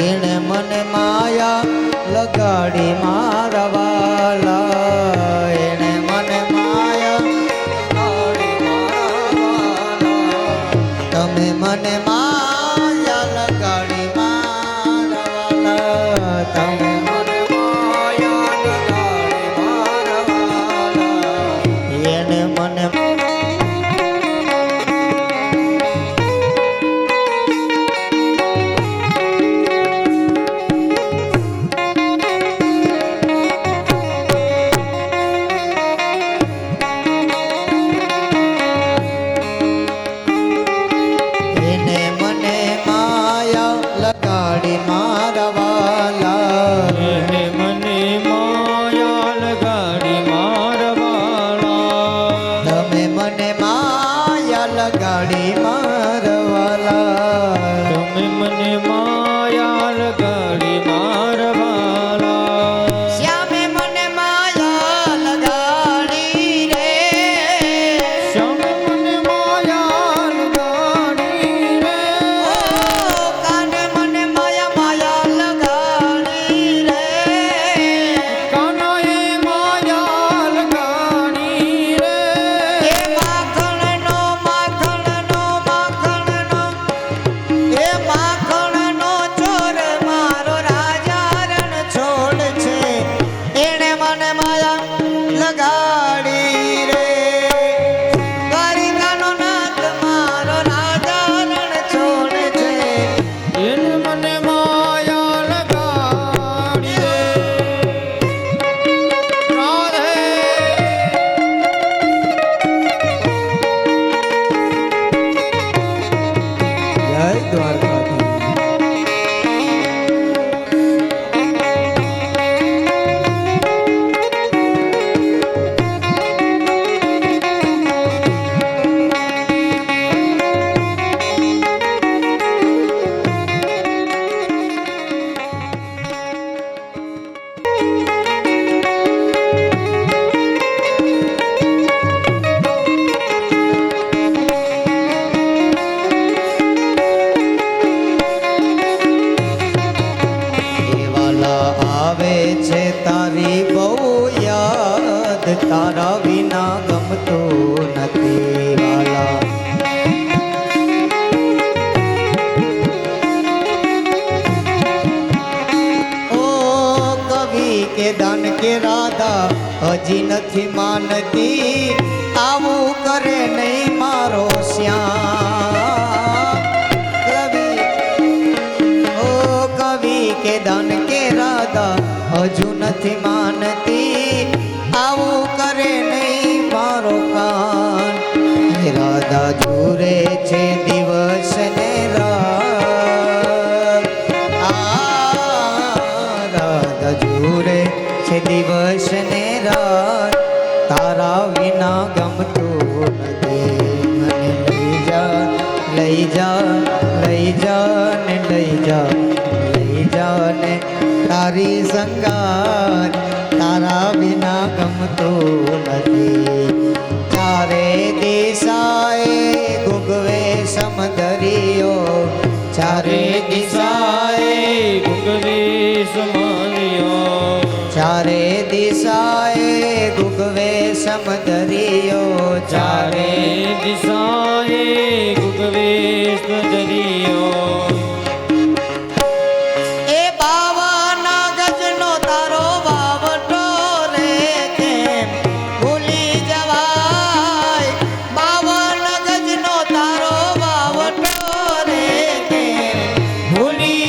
એને મને માયા લગાડી મારા વાલા એને મને માયા લગાડી મારા વાલા તમે મને માયા લગાડી મારા વાલા તમે મને માયા લગાડી મારા વાલા એને મને લગાડી મારવાલા તમે મને માયા લગાડી મારવાલા શ્યામે મને માયા લગાડી રે શ્યામે મને માયા લગાડી રે ઓ કાને મને માયા લગાડી રે કાનાએ માયા લગાડી રે એ માખણનો ચોર મારો રાજા રણ છોડ છે એને મને માયા લગાડી રે દ્વારિકાનો નાથ મારો રાજા રણ છોડ છે એને મને માયા લગાડી રે રાધે જય દ્વારકાધીશ આવે છે તારી બહુ યાદ તારા વિના ગમતું નથી વાલા ઓ કવિ કે દાન કે રાધા હજી નથી માનતી આવું કરે નહીં મારો શ્યામ કવિ કે દાન કે રાધા હજુ નથી માનતી આવું કરે નહીં મારો કાન રાધા જુરે છે દિવસ ને રાત રાધા જુરે છે દિવસ ને રાત તારા વિના ગમતું નથી મને લઈ જા લઈ જા લઈ જા ને લઈ જા જાને તારી સંગાત તારા વિના ગમતું નથી ચારે દિશાએ ગુગવે સમદરિયો ચારે દિશાએ ગુગવે સમારિયો ચારે દિશાએ ગુગવે સમદરિયો ચારે દિશાએ ગુગવે સમદરિયો ભૂલી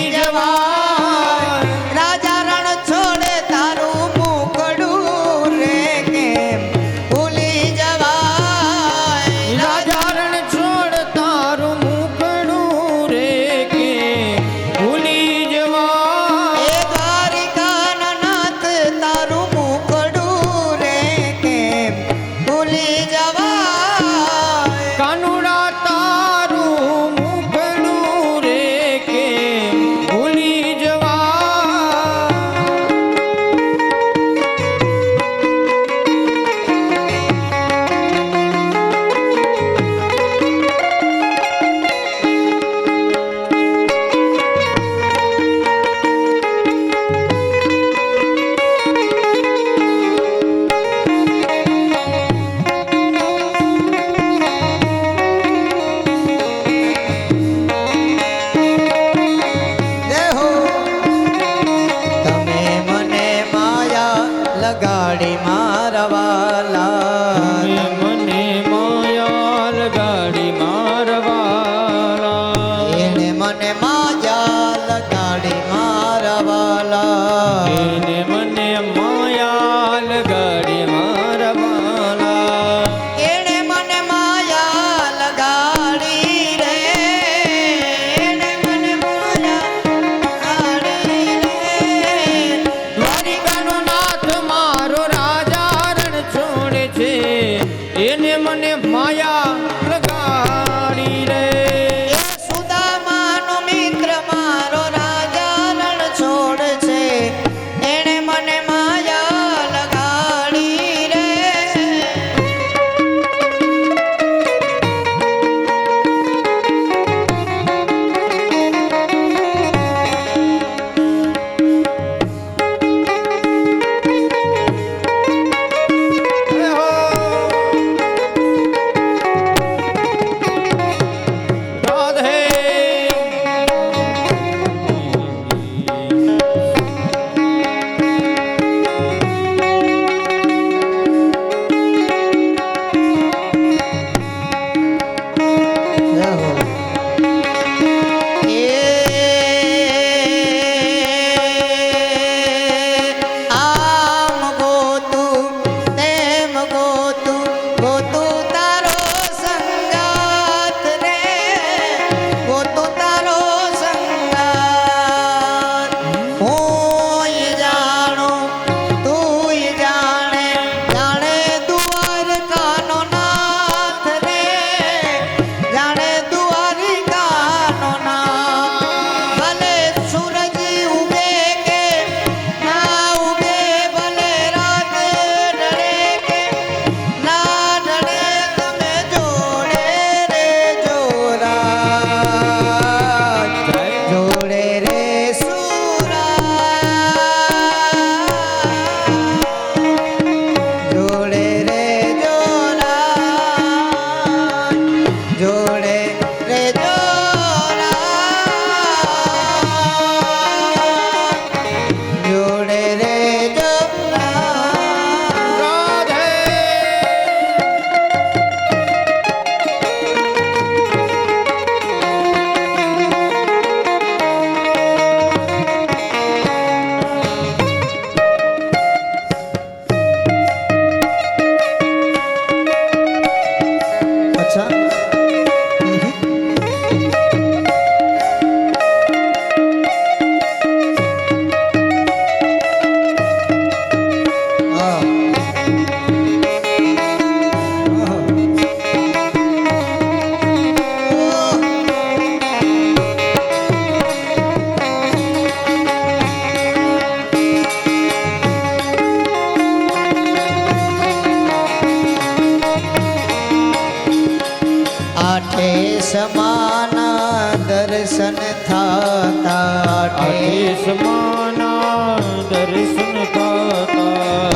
સમાના દર્શન થતા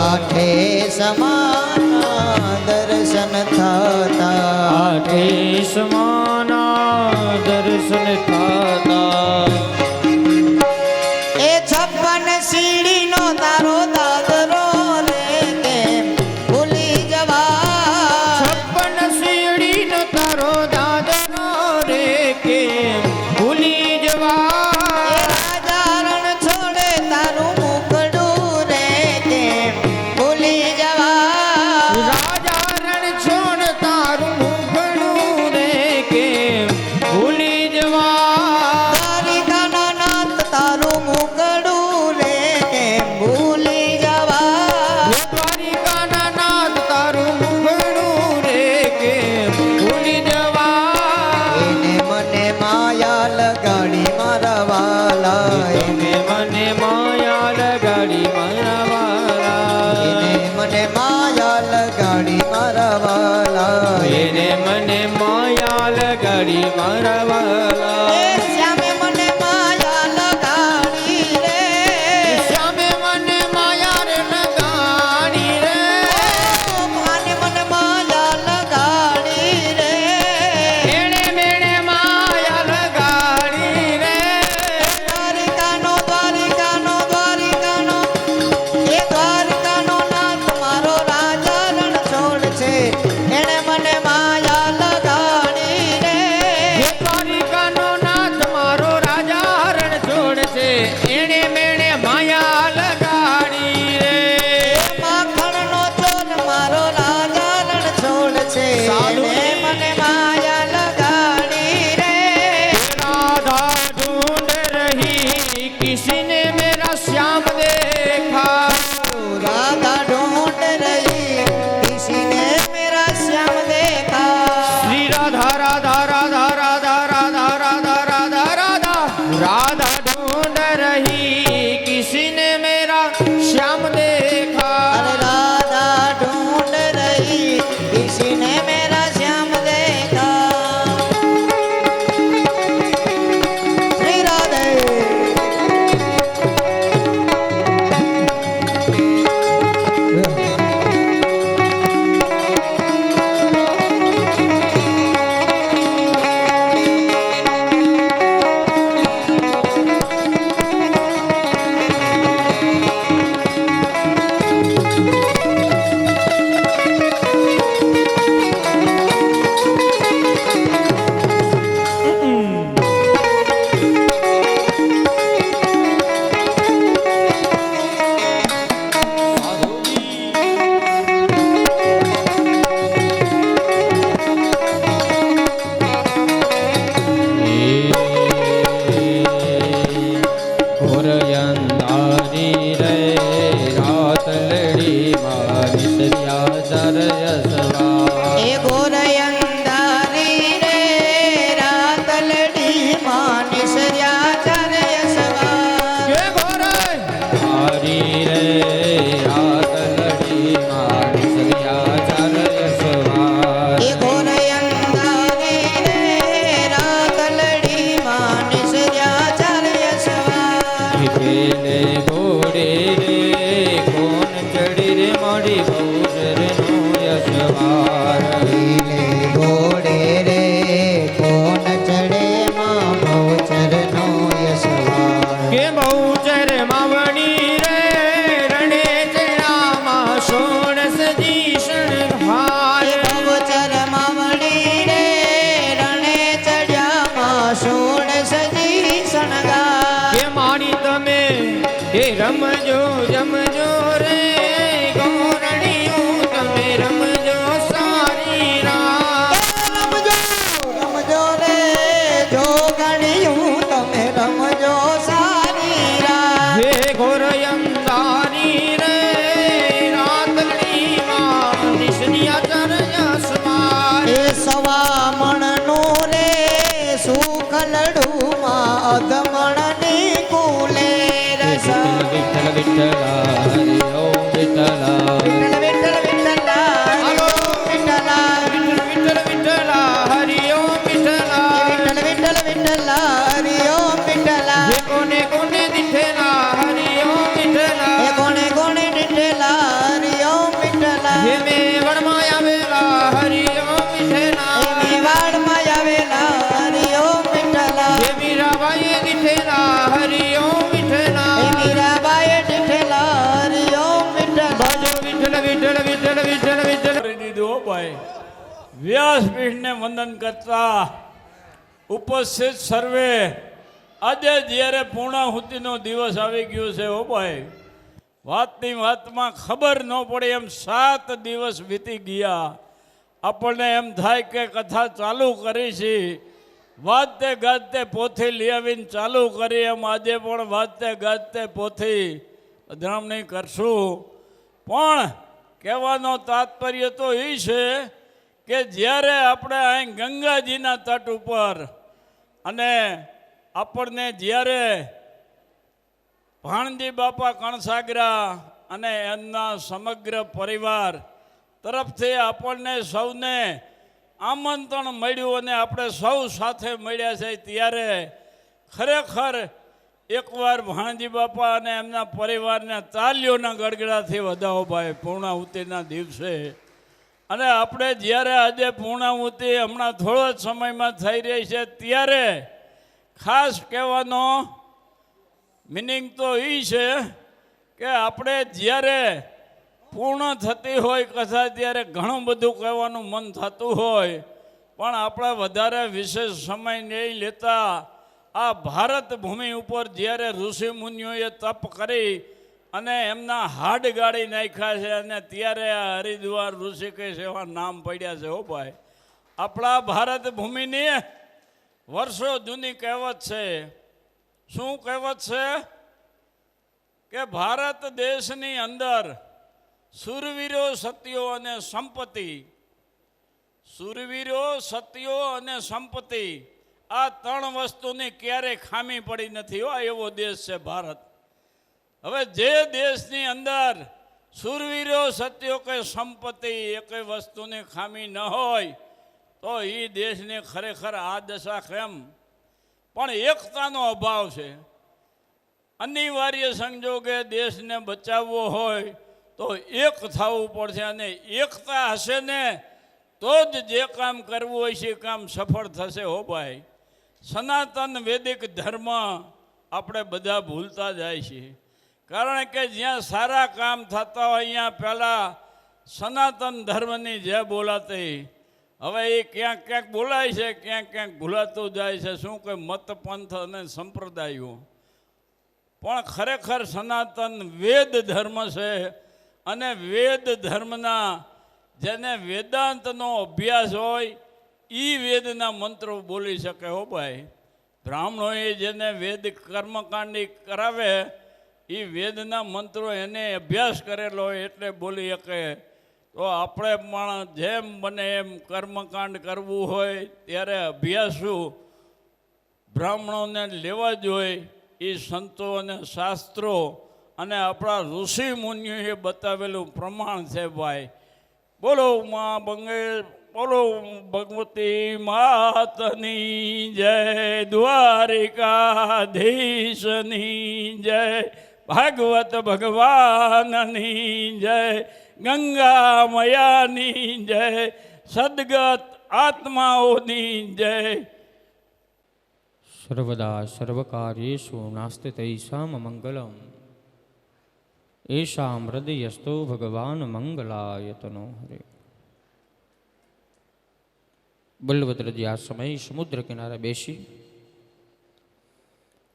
આઠે સમાના દર્શન થતા આઠે સમાના દર્શન થતા એ 56 સીડીનો તારો દાદરો રે કેમ ભૂલી જવા 56 સીડીનો તારો દાદરો રે કેમ ભૂલી જવા રાજા રણ છોડે તારું મુકડું રે કેમ ભૂલી જવા રાજા રણ છોડ તારું મુખડું રે કેમ ભૂલી જવા દ્વારિકાના નાથ તારું મુકડું રે કેમ ભૂલી જવા દ્વારિકાના નાથ તારું મુખડું રે કેમ ભૂલી જવા એને મને માયા લગાડી મારા વાલા તમે મને માયા લગાડી મારા વાલા એને મને માયા લગાડી મારા વાલા એને મને માયા લગાડી મારા વાલા એ શ્યામે મને માયા લગાડી રે શ્યામે મને માયા રે લગાડી રે માને મને માયા લગાડી રે એણે મેણે માયા લગાડી રે દ્વારિકાનો એ દ્વારિકાનો નાથ મારો રાજા રણ છોડ છે એણે મને માયા લગાડી રે હે દ્વારિકાનો નાથ મારો રાજા હરણ છોડ છે એણે મેણે માયા લગાડી રે માખણનો ચોર મારો રાજા રણ છોડ છે સાલું. એણે મને માયા લગાડી રે राधा ढूंढ रही किसी ने मेरा श्याम देखा राधा ढूंढ रही किसी ने मेरा श्याम देखा श्री राधा राधा राधा राधा राधा राधा राधा राधा राधा ढूंढ रही किसी ने मेरा श्याम देखा अरे राधा ढूंढ रही किसी ने मेरा श्याम देखा श्री राधे ઘોરયંધારી રે રાત લડી મારી સરિયા ચરય સવા એ ઘોર અંધારી રે રાત લડી માની સર્યા ચારય સવાર કે ઘોરયંધારી રે રાત લડી મારી સરિયા ચરય સવા એ ઘોર અંધારી રે રાત લડી માની સર્યા ચારય સવાર પેલે ઘોડે રે કોણ ચડી રે મારી બહુચર નો યશવાર લીલે ઘોડે રે કોણ ચડે માં ભવચરનો યશવાર કે બહુચર માવણી રે રણે ચડામાં સોળસ જીષણ ભાય ભવચર માવડી રે રણે ચડ્યામાં સોળ સજી શણગાર કે મારી તમે એ રમજો જમજો રે ગોરણિયું તમે રમજો સારી રાત રમજો રે જો ગણ્યું તમે રમજો સારી રાત હે ઘોરયંધારી રે રાતડીમાં નિશનિયા ચરયસમાં એ સવા મણનું રે સુખ લડુમાં અધમણની કુલે રસ વિઠ્ઠલ વિઠ્ઠલ ડીઠેલા હરિ ઓમ એ વિઠ્ઠલા મીરાબાઈએ દીઠેલા હરિ ઓમ વિઠ્ઠલ ભજો વિઠ્ઠલ વિઠ્ઠલ વિઠ્ઠલ વિઠ્ઠલ વિઠ્ઠલ કરી દીધું હો ભાઈ. વ્યાસપીઠને વંદન કરતા ઉપસ્થિત સર્વે, આજે જ્યારે પૂર્ણાહુતિનો દિવસ આવી ગયો છે હો ભાઈ. વાતની વાતમાં ખબર ન પડે એમ 7 દિવસ વીતી ગયા. આપણને એમ થાય કે કથા ચાલુ કરી છે, વાજતે ગાજતે પોથી લઈ આવીને ચાલુ કરી, એમ આજે પણ વાજતે ગાજતે પોથી પધરામણી કરશું. પણ કહેવાનો તાત્પર્ય તો એ છે કે જ્યારે આપણે અહીં ગંગાજીના તટ ઉપર અને આપણને જ્યારે ભાણજી બાપા કણસાગરા અને એમના સમગ્ર પરિવાર તરફથી આપણને સૌને આમંત્રણ મળ્યું અને આપણે સૌ સાથે મળ્યા છે, ત્યારે ખરેખર એકવાર ભાણજી બાપા અને એમના પરિવારને તાલીઓના ગડગડાથી વધાવો ભાઈ પૂર્ણાહુતિના દિવસે. અને આપણે જ્યારે આજે પૂર્ણાહુતિ હમણાં થોડો જ સમયમાં થઈ રહી છે, ત્યારે ખાસ કહેવાનો મિનિંગ તો એ છે કે આપણે જ્યારે પૂર્ણ થતી હોય કથા ત્યારે ઘણું બધું કહેવાનું મન થતું હોય, પણ આપણે વધારે વિશેષ સમય નહીં લેતા આ ભારત ભૂમિ ઉપર જ્યારે ઋષિ મુનિઓએ તપ કરી અને એમના હાડ ગાળી નાખ્યા છે, અને ત્યારે આ હરિદ્વાર ઋષિકેશ એવા નામ પડ્યા છે હો ભાઈ. આપણા ભારત ભૂમિની વર્ષો જૂની કહેવત છે. શું કહેવત છે? કે ભારત દેશની અંદર સુરવીરો, સત્યો અને સંપત્તિ, સુરવીરો, સત્યો અને સંપત્તિ, આ 3 વસ્તુની ક્યારેય ખામી પડી નથી હો, એવો દેશ છે ભારત. હવે જે દેશની અંદર સુરવીરો, સત્યો કે સંપત્તિ એકે વસ્તુની ખામી ન હોય તો એ દેશને ખરેખર આ દશા કેમ? પણ એકતાનો અભાવ છે. અનિવાર્ય સંજોગે દેશને બચાવવો હોય તો એક થવું પડશે, અને એકતા હશે ને તો જ જે કામ કરવું હોય છે કામ સફળ થશે હો ભાઈ. સનાતન વૈદિક ધર્મ આપણે બધા ભૂલતા જાય છે, કારણ કે જ્યાં સારા કામ થતા હોય અહીંયા પહેલાં સનાતન ધર્મની જે બોલાતી, હવે એ ક્યાંક ક્યાંક બોલાય છે, ક્યાંક ક્યાંક ભૂલાતું જાય છે. શું કે મત, પંથ અને સંપ્રદાયો, પણ ખરેખર સનાતન વેદ ધર્મ છે. અને વેદ ધર્મના જેને વેદાંતનો અભ્યાસ હોય એ વેદના મંત્રો બોલી શકે હો ભાઈ. બ્રાહ્મણોએ જેને વેદ કર્મકાંડી કરાવે એ વેદના મંત્રો એને અભ્યાસ કરેલો હોય એટલે બોલી શકે. તો આપણે પણ જેમ બને એમ કર્મકાંડ કરવું હોય ત્યારે અભ્યાસુ બ્રાહ્મણોને લેવા જોઈએ. એ સંતો અને શાસ્ત્રો અને આપણા ઋષિ મુનિઓએ બતાવેલું પ્રમાણ છે ભાઈ. બોલો માં બંગે, બોલો ભગવતી માતની જય, દ્વારિકાધીશની જય, ભાગવત ભગવાનની જય, ગંગા મયાની જય, સદગત આત્માઓની જય. સર્વદા સર્વકાર્યેષુ નાસ્તિ તૈષામ મંગલમ, એષામ હૃદયસ્તો ભગવાન મંગલાયતનો હરે. બલભદ્રજી આ સમયે સમુદ્ર કિનારે બેસી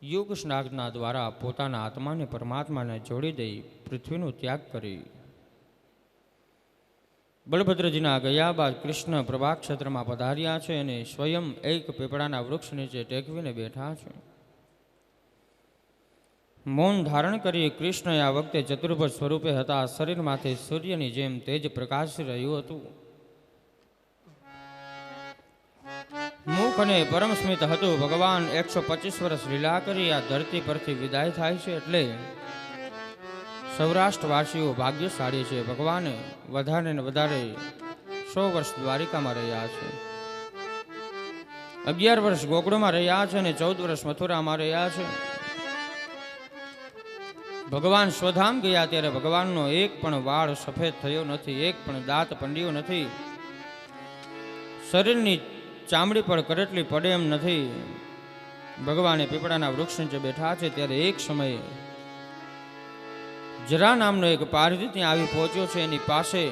યોગ સ્નાગના દ્વારા પોતાના આત્માને પરમાત્માને જોડી દઈ પૃથ્વીનો ત્યાગ કરી બલભદ્રજીના ગયા બાદ કૃષ્ણ પ્રભા ક્ષેત્રમાં પધાર્યા છે અને સ્વયં એક પીપળાના વૃક્ષ નીચે ટેકવીને બેઠા છે. મૌન ધારણ કરી કૃષ્ણ આ વખતે ચતુર્ભુજ સ્વરૂપે હતા. શરીરમાંથી સૂર્યની જેમ તેજ પ્રકાશી રહ્યું હતું. મુખ અને પરમ સ્મિત હતું. ભગવાન 125 વર્ષ લીલા કરી આ ધરતી પરથી વિદાય થાય છે એટલે સૌરાષ્ટ્રવાસીઓ ભાગ્યશાળી છે. ભગવાને વધારે ને વધારે 100 વર્ષ દ્વારિકામાં રહ્યા છે, 11 વર્ષ ગોકુળમાં રહ્યા છે અને 14 વર્ષ મથુરામાં રહ્યા છે. ભગવાન સ્વધામ ગયા ત્યારે ભગવાનનો એક પણ વાળ સફેદ થયો નથી, એક પણ દાંત પંડ્યો નથી, શરીરની ચામડી પર કરટલી પડે એમ નથી. ભગવાને પીપળાના વૃક્ષ નીચે બેઠા છે ત્યારે એક સમયે જરા નામનો એક પારધી ત્યાં આવી પહોંચ્યો છે. એની પાસે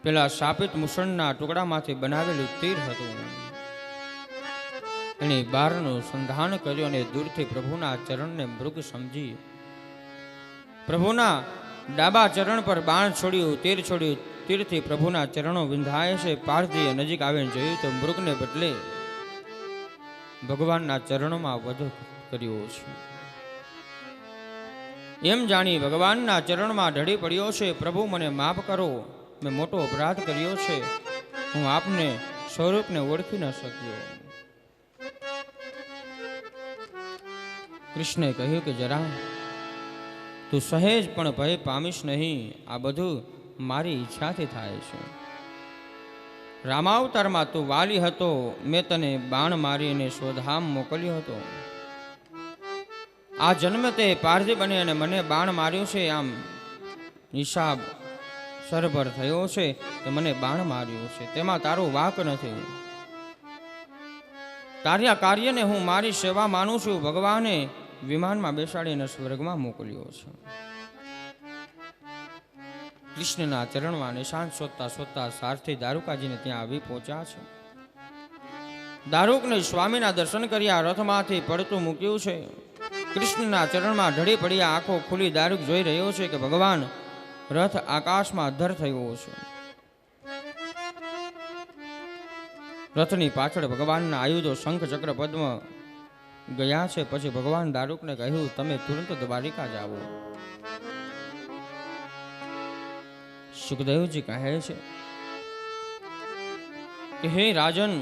પેલા શાપિત મુસળના ટુકડામાંથી બનાવેલું તીર હતું. એણે બારનું સંધાન કર્યું અને દૂરથી પ્રભુના ચરણને મૃગ સમજી પ્રભુના ડાબા ચરણ પર બાણ છોડ્યું, તીર છોડ્યું. તીરથી પ્રભુના ચરણો વિંધાય છે. પારધીએ નજીક આવીને જોયું તો મૃગને બદલે ભગવાનના ચરણોમાં વધ કર્યો છે. એમ જાણી ભગવાનના ચરણમાં ઢળી પડ્યો છે. પ્રભુ મને માફ કરો, મેં મોટો અપરાધ કર્યો છે, હું આપને સ્વરૂપને ઓળખી ન શક્યો. કૃષ્ણે કહ્યું કે જરા તું સહેજ પણ ભય પામીશ નહીં. આ બધું મારી ઈચ્છાથી થાય છે. રામાવતારમાં તું વાલી હતો, મેં તને બાણ મારીને સ્વધામ મોકલ્યો હતો. આ જન્મ તે પારધી બને અને મને બાણ માર્યું છે. આમ હિસાબ સરભર થયો છે તો મને બાણ માર્યું છે, તેમાં તારો વાંક નથી. તારા કાર્યને હું મારી સેવા માનું છું. ભગવાને વિમાનમાં બેસાડીને સ્વર્ગમાં મોકલ્યો છે. કૃષ્ણના ચરણમાં નિશાન શોધતા શોધતા સારથી દારૂકાજીને ત્યાં આવી પહોંચ્યા છે. દારૂકને સ્વામીના દર્શન કર્યા, રથમાંથી પડતું મૂક્યું છે. કૃષ્ણના ચરણમાં ઢળી પડ્યા, આંખો ખુલી દારૂક જોઈ રહ્યો છે કે ભગવાન રથ આકાશમાં અધર થયો છે. રથની પાછળ ભગવાનના આયુધો શંખ ચક્ર પદ્મ ગયા છે. પછી ભગવાન દારૂકને કહ્યું, તમે તુરંત દ્વારિકા જાઓ. સુખદેવજી કહે છે કે હે રાજન,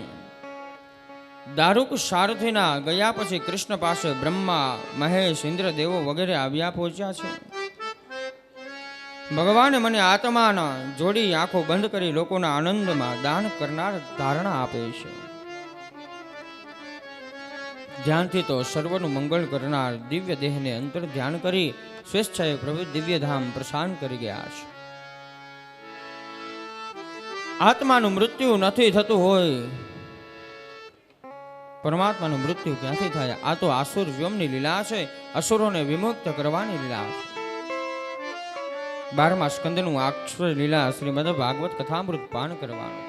દારૂક સારથીના ગયા પછી કૃષ્ણ પાસે બ્રહ્મા, મહેશ, ઇન્દ્ર દેવો વગેરે આવ્યા પહોંચ્યા છે. ભગવાને મને આત્માના જોડી આંખો બંધ કરી લોકોના આનંદમાં દાન કરનાર ધારણા આપે છે. ધ્યાનથી તો સર્વનું મંગળ કરનાર દિવ્ય દેહને અંતર ધ્યાન કરી સ્વેચ્છાએ પ્રભુ દિવ્યધામ પ્રશાંત કરી ગયા છે. આત્માનું મૃત્યુ નથી થતું હોય, પરમાત્માનું મૃત્યુ ક્યાંથી થાય? આ તો આસુર વ્યોમની લીલા છે, અસુરોને વિમુક્ત કરવાની લીલા છે. 12મા સ્કંદનું અક્ષર લીલા શ્રીમદ ભાગવત કથામૃત પાન કરવાનું.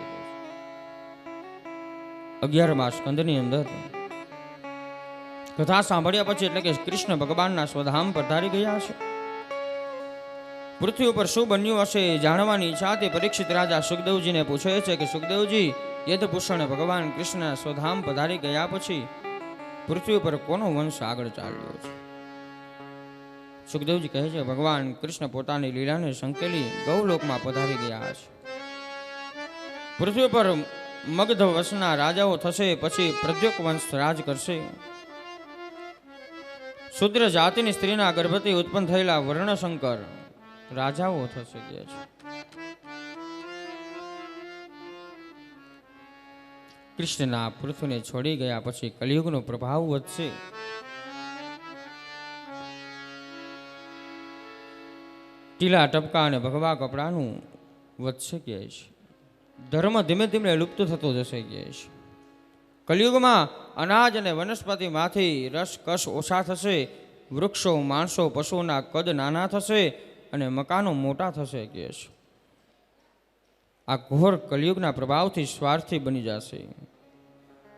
11મા સ્કંદની અંદર કથા સાંભળ્યા પછી એટલે કે કૃષ્ણ ભગવાનના સ્વધામ પધારી ગયા છે. પૃથ્વી ઉપર શું બન્યું હશે જાણવાની ઈચ્છાથી પરીક્ષિત રાજા સુખદેવજીને પૂછે છે કે સુખદેવજી, યદભૂષણ ભગવાન કૃષ્ણ સ્વધામ પધારી ગયા પછી પૃથ્વી ઉપર કોનો વંશ આગળ ચાલ્યો છે? સુખદેવજી કહે છે, ભગવાન કૃષ્ણ પોતાની લીલાને સંકેલી ગૌલોકમાં પધારી ગયા છે. પૃથ્વી પર મગધ વંશના રાજાઓ થશે, પછી પ્રદ્યોક વંશ રાજ કરશે. શુદ્ર જાતિની સ્ત્રીના ગર્ભથી ઉત્પન્ન થયેલા વર્ણશંકર રાજાઓ થશે કે છે. કૃષ્ણના પૃથ્વીને છોડી ગયા પછી કલિયુગનો પ્રભાવ વધશે. ટીલા ટપકા અને ભગવા કપડાનું વધશે કે છે. ધર્મ ધીમે ધીમે લુપ્ત થતો જશે કે છે. કલિયુગમાં અનાજ અને વનસ્પતિમાંથી રસ કશ ઓછા થશે. વૃક્ષો, માણસો, પશુઓના કદ નાના થશે અને મકાનો મોટા થશે કે છે. આ ઘોર કલિયુગના પ્રભાવથી સ્વાર્થી બની જશે.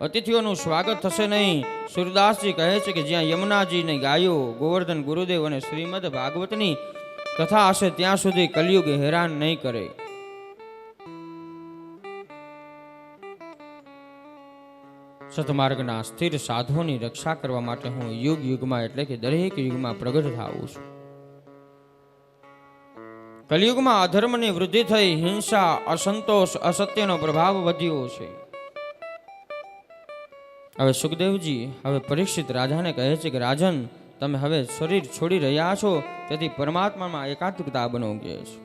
અતિથિઓનું સ્વાગત થશે નહીં. સૂરદાસજી કહે છે કે જ્યાં યમુનાજીની ગાયો, ગોવર્ધન ગુરુદેવ અને શ્રીમદ ભાગવતની કથા હશે ત્યાં સુધી કલિયુગ હેરાન નહીં કરે. સતમાર્ગના સ્થિર સાધુઓની રક્ષા કરવા માટે હું યુગ યુગમાં એટલે કે દરેક યુગમાં પ્રગટ થાઉં છું. કલિયુગમાં અધર્મની વૃદ્ધિ થઈ, હિંસા, અસંતોષ, અસત્યનો પ્રભાવ વધ્યો છે. હવે સુખદેવજી હવે પરીક્ષિત રાજાને કહે છે કે રાજન, તમે હવે શરીર છોડી રહ્યા છો, તેથી પરમાત્મામાં એકાત્મતા બનો કે છે.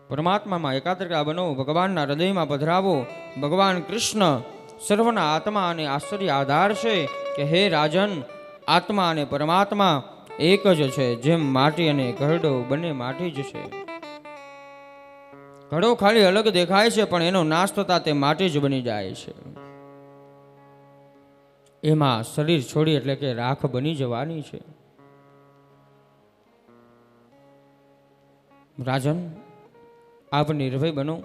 પરમાત્મામાં એકાગ્રતા બનો, ભગવાનના હૃદયમાં પધરાવો. ભગવાન કૃષ્ણ સર્વના આત્મા અને આશ્ચર્ય આધાર છે કે હે રાજન, આત્મા અને પરમાત્મા એક જ છે. જેમ માટી અને ઘરડો બંને માટી જ છે. ઘડો ખાલી અલગ દેખાય છે, પણ એનો નાશ થતા તે માટી જ બની જાય છે. એમાં શરીર છોડી એટલે કે રાખ બની જવાની છે. રાજન, આપ નિર્ભય બનો.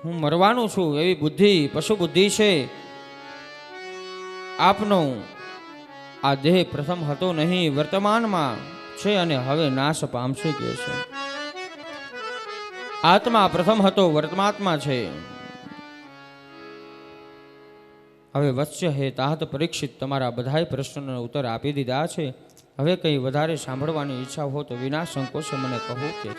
હું મરવાનું છું એવી બુદ્ધિ પશુ બુદ્ધિ છે. આપનો આ દેહ પ્રથમ હતો નહીં, વર્તમાનમાં છે અને હવે નાશ પામશે કે છે. આત્મા પ્રથમ હતો, વર્તમાત્મા છે. હવે વત્સ્ય હે તાત પરીક્ષિત, તમારા બધાય પ્રશ્નોના ઉત્તર આપી દીધા છે. હવે કંઈ વધારે સાંભળવાની ઈચ્છા હો તો વિના સંકોચે મને કહો કે છે.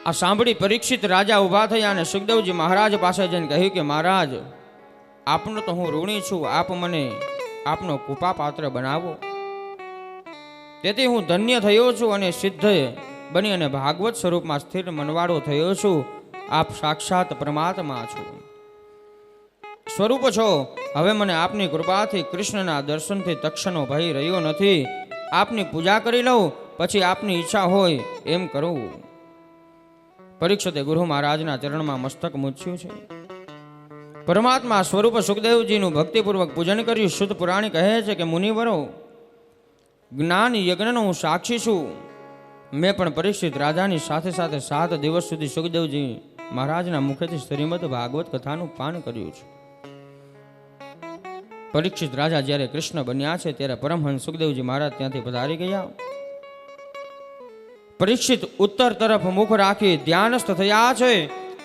આ સાંભળી પરીક્ષિત રાજા ઊભા થયા અને સુખદેવજી મહારાજ પાસે જઈને કહ્યું કે મહારાજ, આપનો તો હું ઋણી છું, આપ મને આપનો કૃપા પાત્ર બનાવો. તેથી હું ધન્ય થયો છું અને સિદ્ધ બની અને ભાગવત સ્વરૂપમાં સ્થિર મનવાળો થયો છું. આપ સાક્ષાત પરમાત્મા છો, સ્વરૂપ છો. હવે મને આપની કૃપાથી કૃષ્ણના દર્શનથી તક્ષનો ભય રહ્યો નથી. આપની પૂજા કરી લઉં, પછી આપની ઈચ્છા હોય એમ કરું. પરીક્ષિતે ગુરુ મહારાજના ચરણમાં મસ્તક મૂછ્યું છે. પરમાત્મા સ્વરૂપ સુખદેવજીનું ભક્તિપૂર્વક પૂજન કર્યું. શુદ્ધ પુરાણી કહે છે કે મુનિવરો, જ્ઞાન યજ્ઞનો હું સાક્ષી છું. મેં પણ પરીક્ષિત રાજાની સાથે સાથે 7 દિવસ સુધી સુખદેવજી મહારાજના મુખેથી શ્રીમદ ભાગવત કથાનું પાન કર્યું છે. પરીક્ષિત રાજા જ્યારે કૃષ્ણ બન્યા છે ત્યારે પરમહંસ સુખદેવજી મહારાજ ત્યાંથી પધારી ગયા. પરીક્ષિત ઉત્તર તરફ મુખ રાખી ધ્યાનસ્થ થયા છે.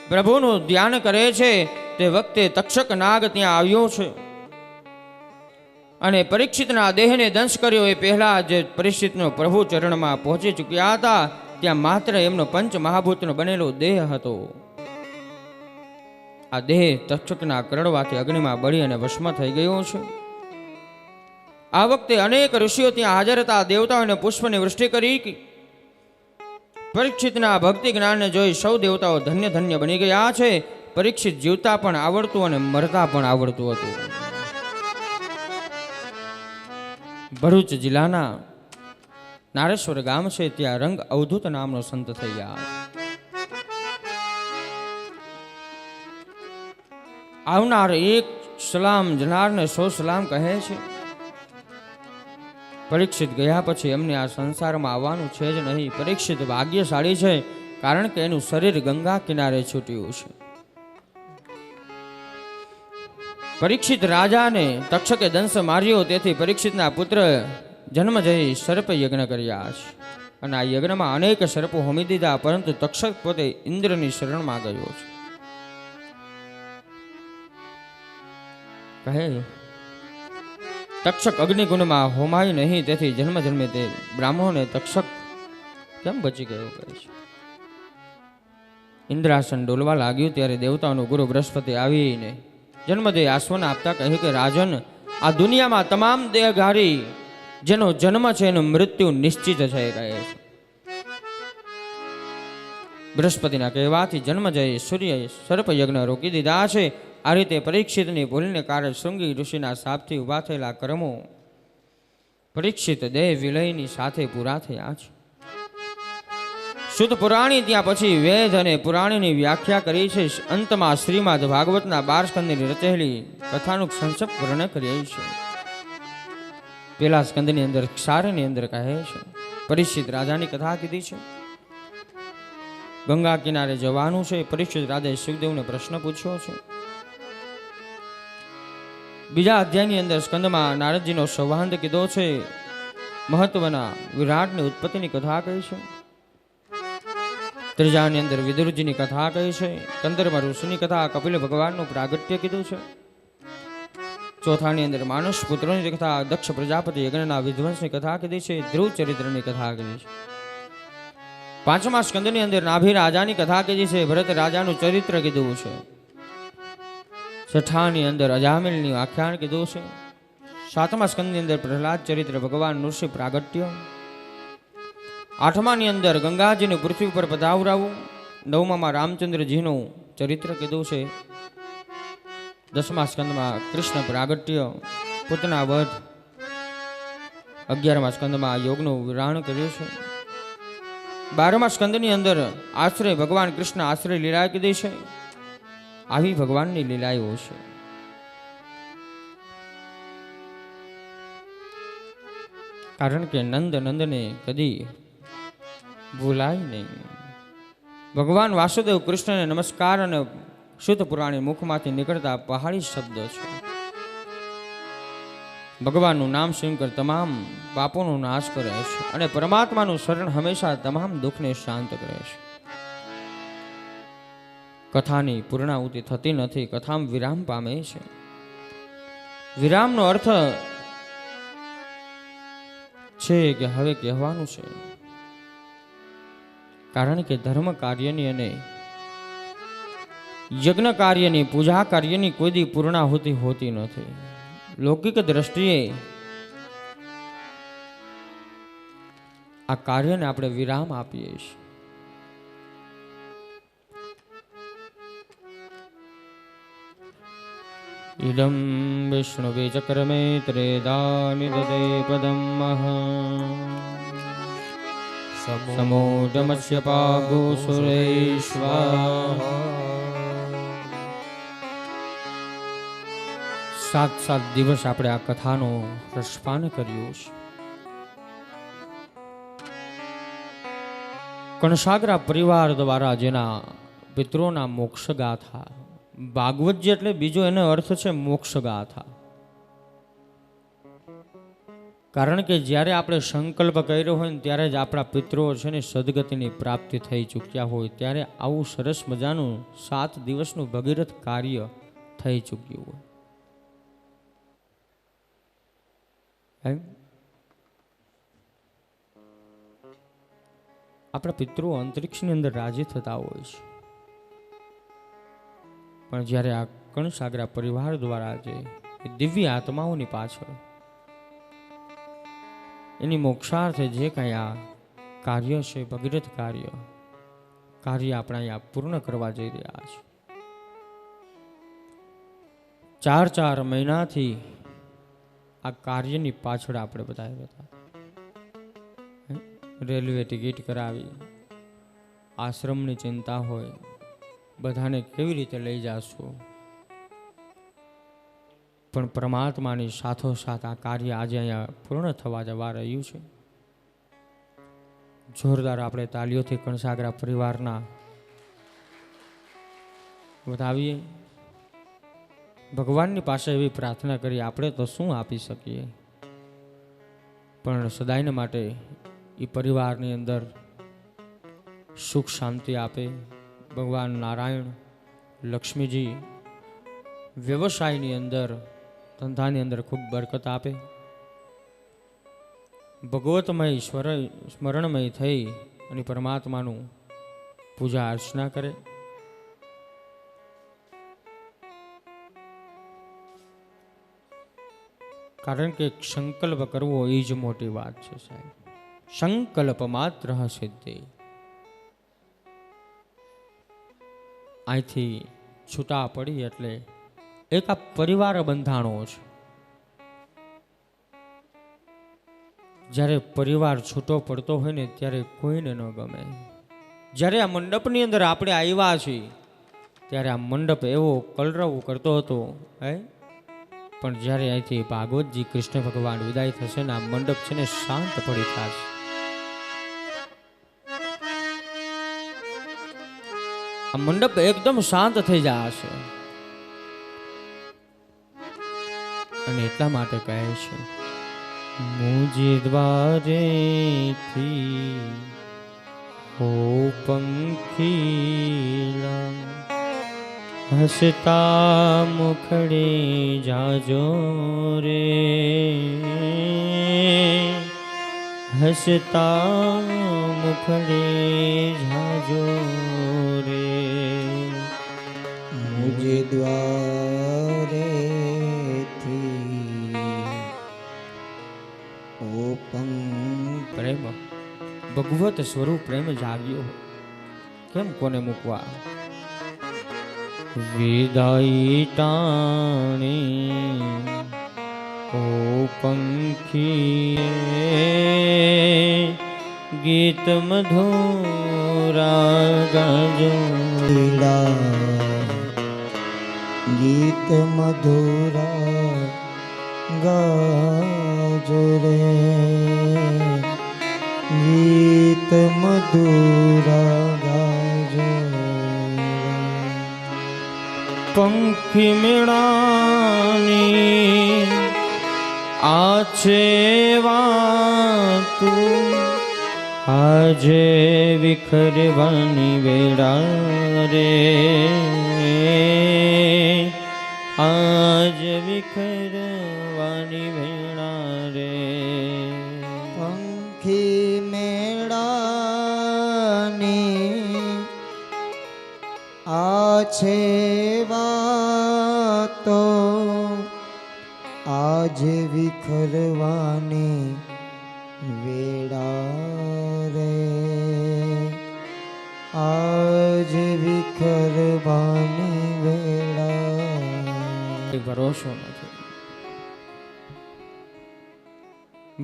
પ્રભુનું ધ્યાન કરે છે. તે વખતે તક્ષક નાગ ત્યાં આવ્યો છે અને પરીક્ષિતના દેહને દંશ કર્યો. એ પહેલા જે પરીક્ષિતનો પ્રભુ ચરણમાં પહોંચી ચૂક્યા હતા, ત્યાં માત્ર એમનો પંચ મહાભૂતનો બનેલો દેહ હતો. આ દેહ તક્ષકના કરડવાથી અગ્નિમાં બળી અને ભસ્મ થઈ ગયો છે. આ વખતે અનેક ઋષિઓ ત્યાં હાજર હતા. દેવતાઓને પુષ્પની વૃષ્ટિ કરી. પરીક્ષિતના ભક્તિ જ્ઞાનને જોઈ સૌ દેવતાઓ ધન્ય ધન્ય બની ગયા છે. પરીક્ષિત જીવતા પણ આવડતું અને મરતા પણ આવડતું હતું. ભરૂચ જિલ્લાના નારેશ્વર ગામ છે, ત્યાં રંગ અવધૂત નામનો સંત થયા. આવનાર એક સલામ જનારને 100 સલામ કહે છે. પરીક્ષિત ગયા પછી એમને આ સંસારમાં આવવાનું છે જ નહીં. પરીક્ષિત ભાગ્યશાળી છે, કારણ કે એનું શરીર ગંગા કિનારે છૂટ્યું છે. પરીક્ષિત રાજાને તક્ષકે દંશ માર્યો, તેથી પરીક્ષિતના પુત્ર જન્મ જઈ સર્પ યજ્ઞ કર્યા છે. અને આ યજ્ઞમાં અનેક સર્પો હોમી દીધા, પરંતુ તક્ષક પોતે ઇન્દ્રની શરણમાં ગયો છે. કહે તક્ષક અગ્નિકુંડમાં હોમાય નહીં, તેથી જન્મ જન્મે તે બ્રાહ્મણોને તક્ષક કેમ બચી ગયો કહે છે. ઇન્દ્રાસન ડોલવા લાગ્યું ત્યારે દેવતાઓનો ગુરુ બૃહસ્પતિ આવીને જન્મદે આશ્વાસન આપતા કહ્યું કે રાજન, આ દુનિયામાં તમામ દેહધારી જેનો જન્મ છે એનું મૃત્યુ નિશ્ચિત છે કહે છે. બૃહસ્પતિના કહેવાથી જન્મ જઈ સૂર્યએ સર્પ યજ્ઞ રોકી દીધા છે. આ રીતે પરીક્ષિતની ભૂલને કારણે શૃંગી ઋષિના શાપથી ઊભા થયેલા કર્મો પરીક્ષિત દેહ વિલયની સાથે પૂરા થયા છે. શુદ્ધ પુરાણી ત્યાં પછી વેદ અને પુરાણીની વ્યાખ્યા કરી છે. અંતમાં શ્રીમદ ભાગવતના 12 સ્કંદની રચેલી કથાનું સંક્ષિપ્ત વર્ણન કરી છે. પેલા સ્કંદની અંદર ક્ષારની અંદર કહે છે પરીક્ષિત રાજાની કથા કીધી છે. ગંગા કિનારે જવાનું છે. પરીક્ષિત રાજાએ સુખદેવને પ્રશ્ન પૂછ્યો છે. બીજા અધ્યાયની અંદર સ્કંદમાં નારદજીનો સંવાદ કીધો છે. મહત્વના વિરાટની ઉત્પત્તિની કથા કહી છે. ત્રીજાની અંદર વિદુરજીની કથા કહી છે. કંદરમાં ઋષિની કથા, કપિલ ભગવાનનું પ્રાગટ્ય કીધું છે. ચોથાની અંદર માનસ પુત્રોની કથા, દક્ષ પ્રજાપતિ યજ્ઞના વિધ્વંસની કથા કીધી છે. ધ્રુવ ચરિત્રની કથા કીધી છે. પાંચમા સ્કંદની અંદર નાભી રાજાની કથા કીધી છે. ભરત રાજાનું ચરિત્ર કીધું છે. છઠ્ઠાની અંદર અજામિલની આખ્યાન કીધું છે. સાતમા સ્કંદની અંદર પ્રહલાદ ચરિત્ર, ભગવાન નૃસિંહ પ્રાગટ્ય. આઠમાની અંદર ગંગાજીનું પૃથ્વી ઉપર પધાવરાવું. નવમામાં રામચંદ્રજીનું ચરિત્ર કીધું છે. દસમા સ્કંદમાં કૃષ્ણ પ્રાગટ્ય, પૂતના વધ. 11મા સ્કંદમાં યોગનું વિરાણ કર્યું છે. 12મા સ્કંદની અંદર આશ્રય ભગવાન કૃષ્ણ આશ્રય લીલા કીધી છે. આવી ભગવાનની લીલાઓ છે. કારણ કે નંદને કદી ભૂલાય નહીં. ભગવાન વાસુદેવ કૃષ્ણને નમસ્કાર અને શુદ્ધ પુરાણી મુખમાંથી નીકળતા પહાડી શબ્દ છે. ભગવાનનું નામ શંકર તમામ પાપોનો નાશ કરે છે અને પરમાત્માનું શરણ હંમેશા તમામ દુઃખને શાંત કરે છે. કથાની પૂર્ણાહુતિ થતી નથી, કથામાં વિરામ પામે છે. વિરામનો અર્થ છે કે હવે કહેવાનું છે. કારણ કે ધર્મ કાર્યની અને યજ્ઞ કાર્યની, પૂજા કાર્યની કોઈ દી પૂર્ણાહુતિ હોતી નથી. લૌકિક દ્રષ્ટિએ આ કાર્યને આપણે વિરામ આપીએ છીએ. ઇદમ વિષ્ણુવે ચક્રમે ત્રેદાનિ દદે પદમ સમોઢમસ્ય પાગો સુરેશ્વર. 7 દિવસ આપણે આ કથાનો રસપાન કર્યું છે. કણસાગરા પરિવાર દ્વારા જેના પિતૃઓના મોક્ષ ગાથા, ભાગવતજી એટલે બીજો એનો અર્થ છે મોક્ષ ગાથા. કારણ કે જ્યારે આપણે સંકલ્પ કર્યો હોય ને ત્યારે જ આપણા પિતૃઓ છે ને સદગતિની પ્રાપ્તિ થઈ ચૂક્યા હોય, ત્યારે આવું સરસ મજાનું 7 દિવસનું ભગીરથ કાર્ય થઈ ચૂક્યું હોય. આપણા પિતૃઓ અંતરિક્ષની અંદર રાજી થતા હોય છે, પણ જ્યારે આ કણસાગરા પરિવાર દ્વારા જે દિવ્ય આત્માઓની પાછળ એની મોક્ષાર્થે જે કાંઈ આ કાર્ય છે, ભગીરથ કાર્ય આપણે અહીંયા પૂર્ણ કરવા જઈ રહ્યા છે. 4 મહિનાથી આ કાર્યની પાછળ આપણે બધા હતા. રેલવે ટિકિટ કરાવી, આશ્રમની ચિંતા હોય, બધાને કેવી રીતે લઈ જાશું, પણ પરમાત્માની સાથોસાથ આ કાર્ય આજે અહીંયા પૂર્ણ થવા જવા રહ્યું છે. જોરદાર આપણે તાલીઓથી કણસાગરા પરિવારના વધાવીએ. ભગવાનની પાસે એવી પ્રાર્થના કરી, આપણે તો શું આપી શકીએ, પણ સદાયને માટે એ પરિવારની અંદર સુખ શાંતિ આપે. ભગવાન નારાયણ, લક્ષ્મીજી વ્યવસાયની અંદર, ધંધાની અંદર ખૂબ બરકત આપે. ભગવતમય સ્મરણમય થઈ અને પરમાત્માનું પૂજા અર્ચના કરે. કારણ કે સંકલ્પ કરવો એ જ મોટી વાત છે સાહેબ. સંકલ્પ માત્ર સિદ્ધિ. અહીંથી છૂટા પડી એટલે એક આ પરિવાર બંધાણો છે. જ્યારે પરિવાર છૂટો પડતો હોય ને ત્યારે કોઈને ન ગમે. જ્યારે આ મંડપની અંદર આપણે આવ્યા છીએ ત્યારે આ મંડપ એવો કલરવ કરતો હતો, પણ જ્યારે અહીંથી ભાગવતજી કૃષ્ણ ભગવાન વિદાય થશે ને આ મંડપ છે ને શાંત પડી થશે. આ મંડપ એકદમ શાંત થઈ જશે. અને એટલા માટે કહે છે, મુજે દ્વારેથી હો પંખીલા, હસતા મુખડે જાજો રે, હસતા મુખડે જાજો રે. મુજે દ્વારેથી ઓ પ્રેમ ભગવત સ્વરૂપ પ્રેમ જાગ્યો, કેમ કોને મૂકવા. વિદાય ટાણી ઓ પંખી ગીત મધુરા ગાજો ગીત મધુરા ગાજો રે ગીત મધુરા ગાજો પંખી મેળાની આ છે વાતું આજે વિખરવાની વેળા રે આજ વિખરવાની વેળા રે પંખી મેળાની આ છે વાતો આજે વિખરવાની વેળા રે આજ વિખરવાની વેળા ભરોસો નથી.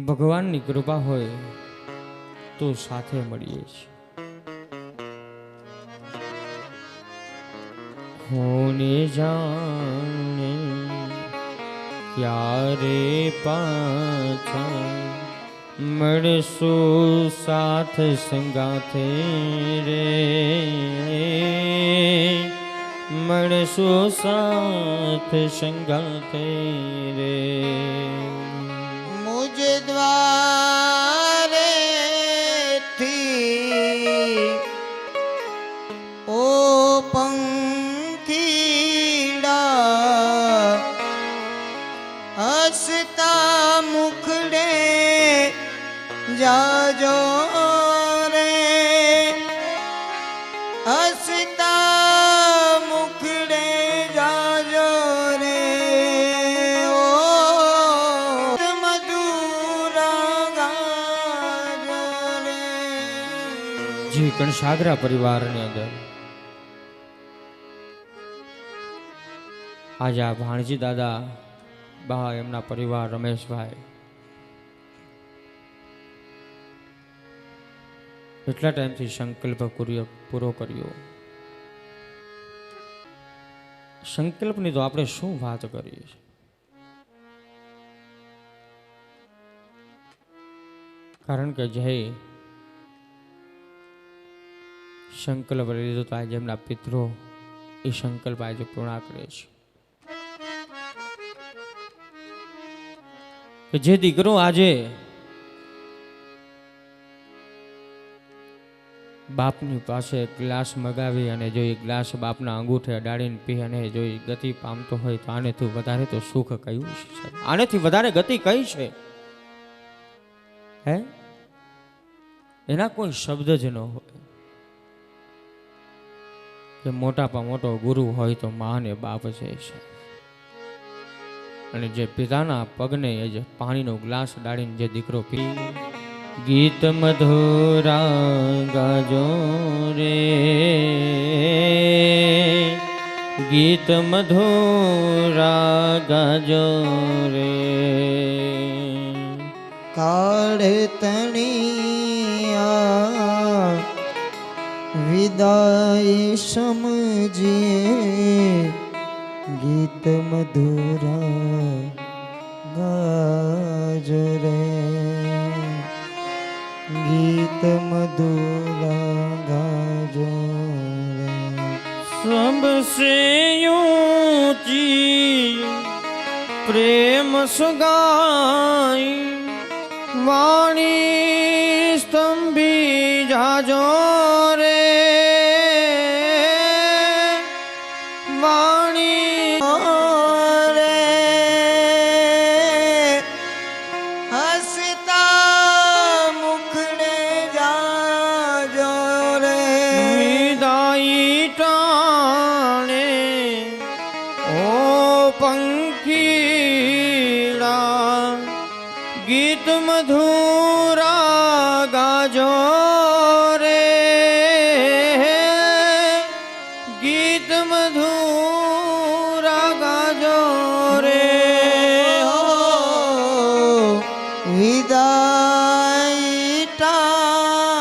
ભગવાનની કૃપા હોય તો સાથે મળીએ છીએ. હોને જાણે ક્યારે પાછા મળશું સાથ સંગાથે રે મળશું સાથ સંગાથે રે મુજ દ્વારેથી ઓ પંખીડા હસતા મુખડે જાજો રે હસતા મુખડે જાજો રે ઓ મધુરા ગાજો રે. જી કણસાગરા પરિવારની અંદર આજે આ ભાણજી દાદા બા એમના પરિવાર રમેશભાઈ કેટલા ટાઈમથી સંકલ્પ પૂરો કર્યો. સંકલ્પની તો આપણે શું વાત કરીએ છીએ. કારણ કે જય સંકલ્પ લીધો તો આજે એમના પિતરો એ સંકલ્પ આજે પૂર્ણ કરે છે કે જે દીકરો આજે બાપની પાસે ગ્લાસ મગાવી અને જો એ ગ્લાસ બાપના અંગૂઠે અડાડીને પી અને જો એ ગતિ પામતો હોય તો આનેથી વધારે તો સુખ કયું છે સાહેબ? આનેથી વધારે ગતિ કઈ છે હે? એના કોઈ શબ્દ જ ન હોય. કે મોટામાં મોટો ગુરુ હોય તો મા ને બાપ છે સાહેબ. અને જે પિતાના પગને એ જે પાણીનો ગ્લાસ ડાળીને જે દીકરો પી ગીત મધુરા ગાજો રે ગીત મધુરા ગાજો રે કાળે તણિયા વિદાય સમજીએ ગીત મધુરા ગાજો રે ગીત મધુરા ગાજો રે. सबसे ऊंची प्रेम सगाई वाणी स्तंभी जाजो रे वाणी રે હસતા મુખડે જાજો રે વિદાઈ ટાણે ઓ પંખીડા ગીત મધુરા ગાજો રે ગીત મધુરા ગાજો રે વિદાય ટા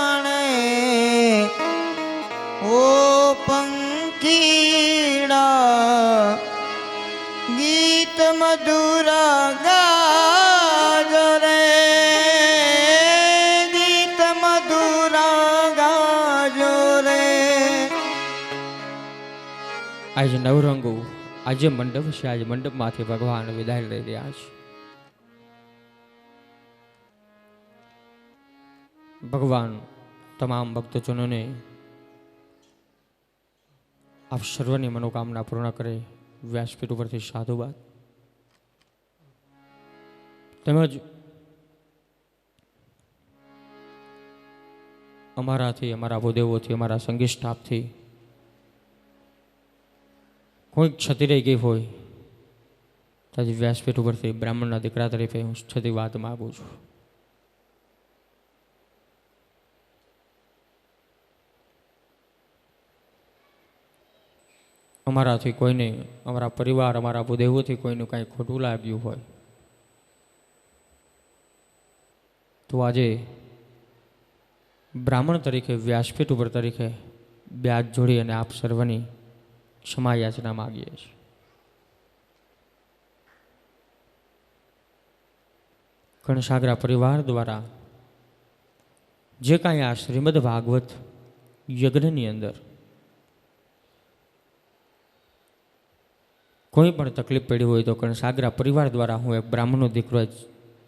ખીડા ગીત મધુરા ગાજો રે ગીત મધુરા ગાજો રે. આજે નવરંગો આજે મંડપ છે, આજે મંડપમાંથી ભગવાન વિદાય લઈ રહ્યા છે. ભગવાન તમામ ભક્તજનોને આપ સર્વની મનોકામના પૂર્ણ કરે. વ્યાસપીઠ ઉપરથી સાધુવાદ તેમજ અમારાથી, અમારા ભૂદેવોથી, અમારા સંગીત સ્ટાફથી કોઈ ક્ષતિ રહી ગઈ હોય તો આજે વ્યાસપીઠ ઉપરથી બ્રાહ્મણના દીકરા તરીકે હું ક્ષતિ વાત માગું છું. અમારાથી કોઈને, અમારા પરિવાર, અમારા ભૂદેવોથી કોઈનું કાંઈ ખોટું લાગ્યું હોય તો આજે બ્રાહ્મણ તરીકે, વ્યાસપીઠ ઉપર તરીકે બે હાથ જોડી અને આપ સર્વની ક્ષમા યાચના માગીએ છીએ. કણસાગરા પરિવાર દ્વારા જે કાંઈ આ શ્રીમદ ભાગવત યજ્ઞની અંદર કોઈ પણ તકલીફ પડી હોય તો કણસાગરા પરિવાર દ્વારા હું એક બ્રાહ્મણનો દીકરો જ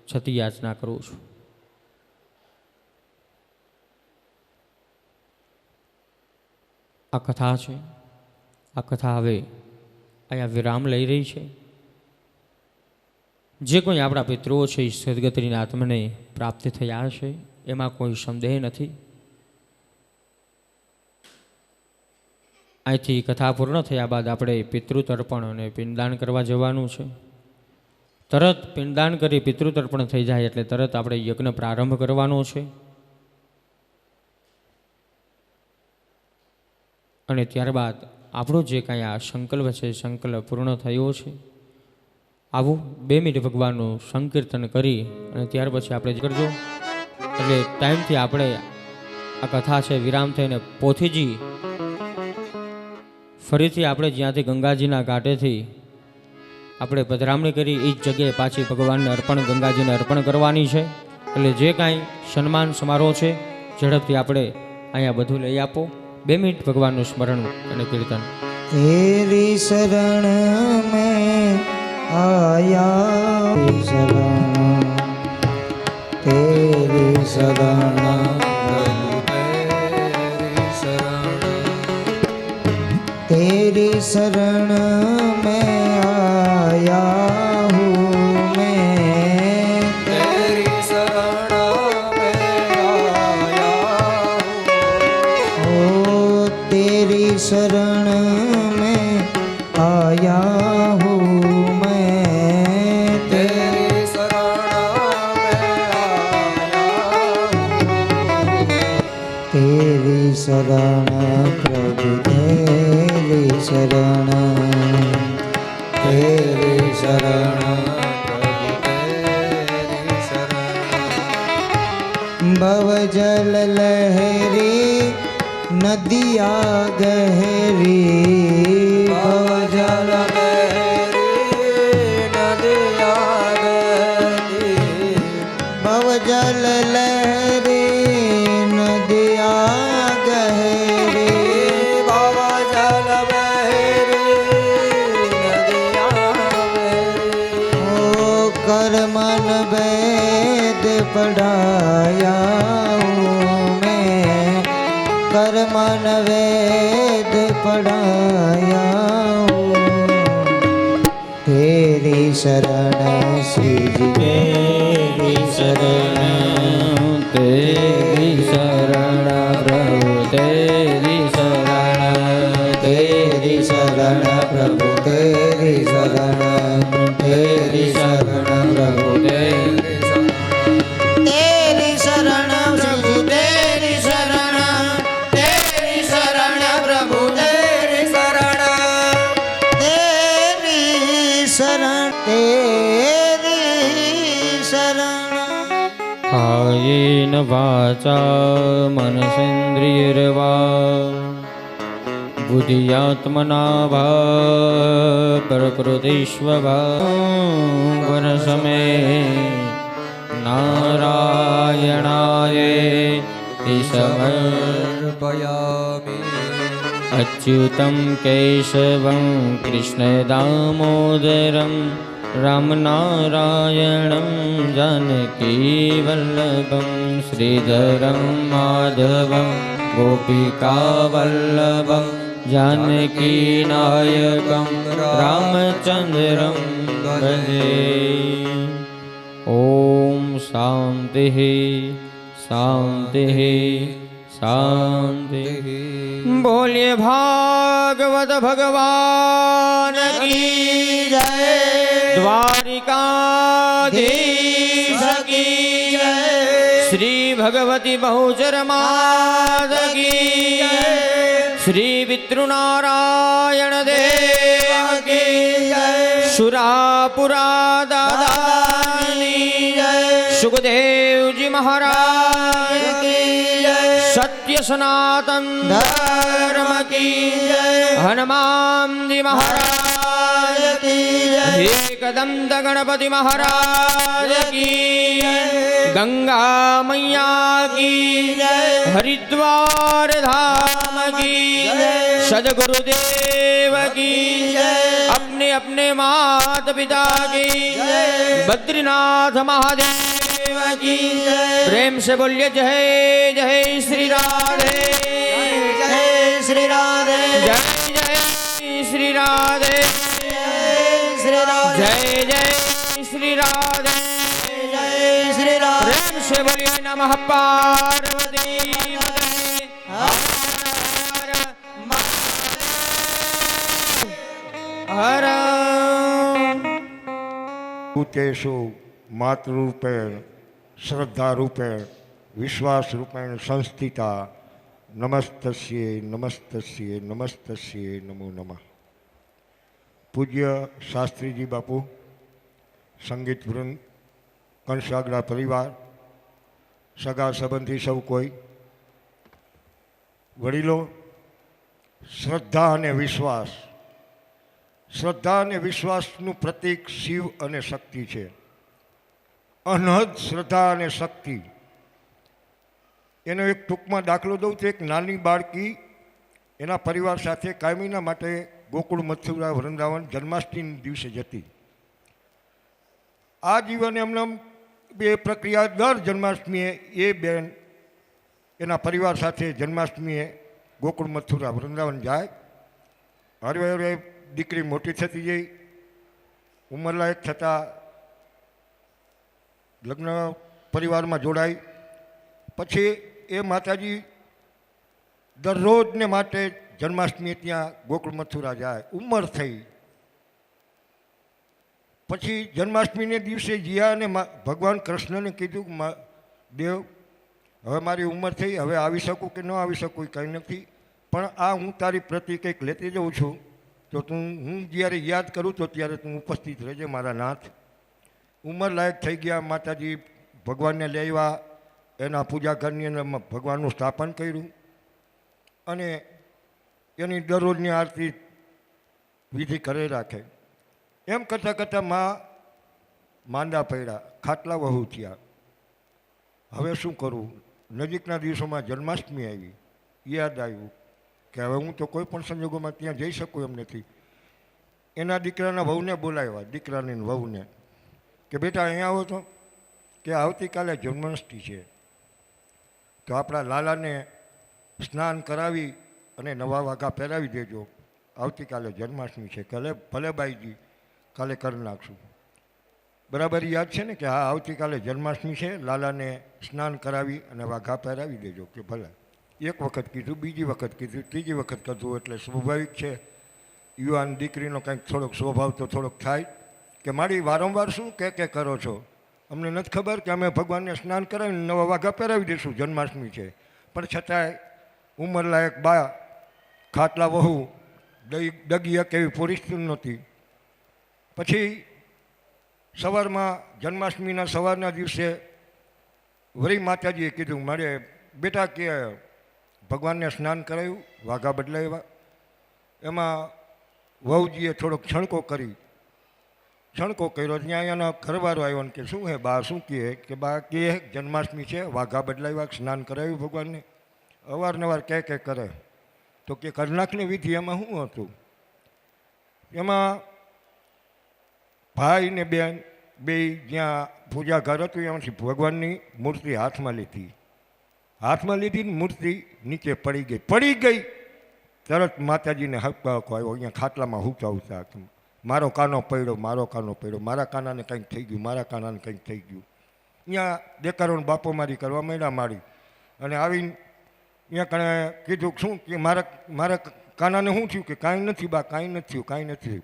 છતી યાચના કરું છું. આ કથા છે, આ કથા હવે અહીંયા વિરામ લઈ રહી છે. જે કોઈ આપણા પિતૃઓ છે એ સદગતિની આત્માને પ્રાપ્તિ થયા છે, એમાં કોઈ સંદેહ નથી. અહીંથી કથા પૂર્ણ થયા બાદ આપણે પિતૃતર્પણ અને પિંડદાન કરવા જવાનું છે. તરત પિંડદાન કરી પિતૃતર્પણ થઈ જાય એટલે તરત આપણે યજ્ઞ પ્રારંભ કરવાનો છે. અને ત્યારબાદ આપણો જે કાંઈ આ સંકલ્પ છે, સંકલ્પ પૂર્ણ થયો છે. આવું 2 મિનિટ ભગવાનનું સંકીર્તન કરી અને ત્યાર પછી આપણે જ કરજો. એટલે ટાઈમથી આપણે આ કથા છે વિરામ થઈને પોથીજી ફરીથી આપણે જ્યાંથી ગંગાજીના ઘાટેથી આપણે પધરામણી કરી એ જ જગ્યાએ પાછી ભગવાનને અર્પણ, ગંગાજીને અર્પણ કરવાની છે. એટલે જે કાંઈ સન્માન સમારોહ છે ઝડપથી આપણે અહીંયા બધું લઈ આપો. 2 મિનિટ ભગવાનનું સ્મરણ અને કીર્તન. તેરી શરણ મેં આયા, શરણ તેરી શરણ, तेरी शरण में आया हूँ मैं, तेरी शरण में आया हूँ, ओ तेरी शरण में आया हूँ मैं, तेरी शरण में आया हूँ, तेरी शरण प्रभु तेरी शरण, तेरी शरण प्रभु तेरी शरण. भवजल लहरी नदिया गहरी, भवजल लहरी नदिया गहरी, भवजल लहरी नदिया गहरी, भवजल मन वेद पढ़ाया हूँ मैं, कर मन वेद पढ़ाया हूँ, तेरी शरण श्री तेरी शरण, तेरी शरण प्रभु तेरी शरण, तेरी शरण प्रभु तेरी शरण, तेरी शरण प्रभु तेरी शरण, तेरी शरण प्रभु तेरी शरण, तेरी शरण प्रभु तेरी शरण, तेरी शरण, तेरी शरण. कायेन वाचा मनसेन्द्रियैर्वा बुद्धियात्मना भा प्रकृतिष्वभावन समय नारायणाय समर्पयामि अच्युतं केशवं कृष्णदामोदरं रामनारायणं जानकीवल्लभं श्रीधरं माधवं गोपिकावल्लभं जानकीनायकं रामचन्द्रं भजे। ॐ शान्तिः शान्तिः शान्तिः। बोलिए भागवत भगवान की जय द्वारिकाधीश की जय श्री भगवती बहुचर मात की श्री विष्णुनारायण देव की सुरापुरा दादानी सुखदेव जी महाराज की सत्य सनातन धर्म की हनुमान जी महाराज की एकदंत गणपति महाराज की गंगा मैया की हरिद्वार धाम की सदगुरुदेव की अपने अपने माता पिता की बद्रीनाथ महादेव की प्रेम से बोलिए जय जय श्री राधे जय श्री राधे जय जय श्री राधे श्री राधे जय जय श्री राधे जय श्री राधे प्रेम से बोलिए नमः पार्वती पतये हर हर ભૂતેષુ માતૃરૂપેણ શ્રદ્ધારૂપેણ વિશ્વાસરૂપેણ સંસ્થિતા નમસ્તસ્યે નમસ્તસ્યે નમસ્તસ્યે નમો નમઃ. પૂજ્ય શાસ્ત્રીજી બાપુ, સંગીત વૃંદ, કંસાગડા પરિવાર, સગા સંબંધી સૌ કોઈ, વડીલો, શ્રદ્ધા અને વિશ્વાસ. શ્રદ્ધા અને વિશ્વાસનું પ્રતીક શિવ અને શક્તિ છે. અનહદ શ્રદ્ધા અને શક્તિ એનો એક ટૂંકમાં દાખલો દઉં તો એક નાની બાળકી એના પરિવાર સાથે કાયમીના માટે ગોકુળ મથુરા વૃંદાવન જન્માષ્ટમી દિવસે જતી. આ જીવન એમને બે પ્રક્રિયા દર જન્માષ્ટમીએ એ બેન એના પરિવાર સાથે જન્માષ્ટમીએ ગોકુળ મથુરા વૃંદાવન જાય. હરવે હરવે દીકરી મોટી થતી જઈ, ઉંમરલાયક થતાં લગ્ન પરિવારમાં જોડાઈ. પછી એ માતાજી દરરોજને માટે જન્માષ્ટમી ત્યાં ગોકુળ મથુરા જાય. ઉંમર થઈ પછી જન્માષ્ટમીને દિવસે જીયા અને ભગવાન કૃષ્ણને કીધું, દેવ હવે મારી ઉંમર થઈ, હવે આવી શકું કે ન આવી શકું કંઈ નથી, પણ આ હું તારી પ્રતિ કંઈક લેતી જાઉં છું, તો તું હું જ્યારે યાદ કરું તો ત્યારે તું ઉપસ્થિત રહેજે મારા નાથ. ઉંમર લાયક થઈ ગયા. માતાજી ભગવાનને લઈ આવ્યા, એના પૂજા ઘરની અંદર ભગવાનનું સ્થાપન કર્યું અને એની દરરોજની આરતી વિધિ કરે રાખે. એમ કરતાં કરતાં માંદા પડ્યા, ખાટલા વહુ થયા. હવે શું કરવું? નજીકના દિવસોમાં જન્માષ્ટમી આવી. યાદ આવ્યું કે હવે હું તો કોઈ પણ સંજોગોમાં ત્યાં જઈ શકું એમ નથી. એના દીકરાના વહુને બોલાવ્યા, દીકરાની વહુને, કે બેટા અહીંયા આવો તો, કે આવતીકાલે જન્માષ્ટમી છે, તો આપણા લાલાને સ્નાન કરાવી અને નવા વાઘા પહેરાવી દેજો, આવતીકાલે જન્માષ્ટમી છે. ભલે બાઈજી, કાલે કરી નાખશું. બરાબર યાદ છે ને કે હા આવતીકાલે જન્માષ્ટમી છે, લાલાને સ્નાન કરાવી અને વાઘા પહેરાવી દેજો. કે ભલે. એક વખત કીધું, બીજી વખત કીધું, ત્રીજી વખત કીધું. એટલે સ્વાભાવિક છે યુવાન દીકરીનો કંઈક થોડોક સ્વભાવ તો થોડોક થાય કે મારી વારંવાર શું કે કરો છો, અમને નથી ખબર કે અમે ભગવાનને સ્નાન કરાવીને નવા વાઘા પહેરાવી દઈશું, જન્માષ્ટમી છે. પણ છતાંય ઉંમરલાયક બા, ખાટલા વહુ ડગી એક એવી પરિસ્થિતિ નહોતી. પછી સવારમાં જન્માષ્ટમીના સવારના દિવસે વળી માતાજીએ કીધું, મારે બેટા કે ભગવાનને સ્નાન કરાવ્યું, વાઘા બદલાવ્યા, એમાં વહુજીએ થોડોક છણકો કર્યો ત્યાં એના ઘરવાળો આવ્યો ને કે શું હે બા શું કે બા કે જન્માષ્ટમી છે વાઘા બદલાવ્યા સ્નાન કરાવ્યું ભગવાનને અવારનવાર કહે કરે તો કે કલાકની વિધિ એમાં શું હતું એમાં ભાઈ ને બેન બે જ્યાં પૂજા ઘર હતું એમાંથી ભગવાનની મૂર્તિ હાથમાં લીધી ને મૂર્તિ નીચે પડી ગઈ તરત માતાજીને હક્કો આવ્યો અહીંયા ખાટલામાં હુતા મારો કાનો પડ્યો મારા કાનાને કંઈક થઈ ગયું અહીંયા દેકારોને બાપો મારી કરવા માંડ્યા મારી અને આવીને અહીંયા કણે કીધું શું કે મારા કાનાને શું થયું કે કાંઈ નથી બા કાંઈ નથી થયું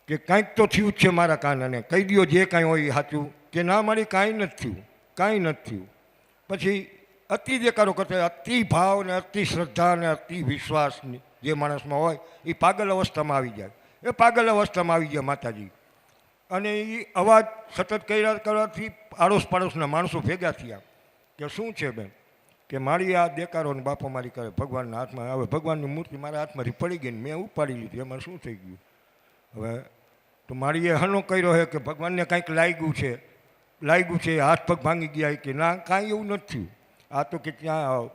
કે કાંઈક તો થયું જ છે મારા કાનાને કહી દો જે કાંઈ હોય એ સાચું કે ના મારી કાંઈ નથી થયું પછી અતિ દેકારો કરતા અતિ ભાવ ને અતિ શ્રદ્ધા ને અતિ વિશ્વાસની જે માણસમાં હોય એ પાગલ અવસ્થામાં આવી જાય માતાજી અને એ અવાજ સતત કરવાથી આડોશ પાડોશના માણસો ભેગા થયા કે શું છે બેન કે મારી આ દેકારો ને બાપો મારી કરે ભગવાનના હાથમાં હવે ભગવાનની મૂર્તિ મારા હાથમાંથી પડી ગઈ ને મેં ઉપાડી લીધી એમાં શું થઈ ગયું હવે તો મારી એ હનો કર્યો છે કે ભગવાનને કાંઈક લાગ્યું છે હાથ પગ ભાંગી ગયા કે ના કાંઈ એવું નથી થયું આ તો કે ત્યાં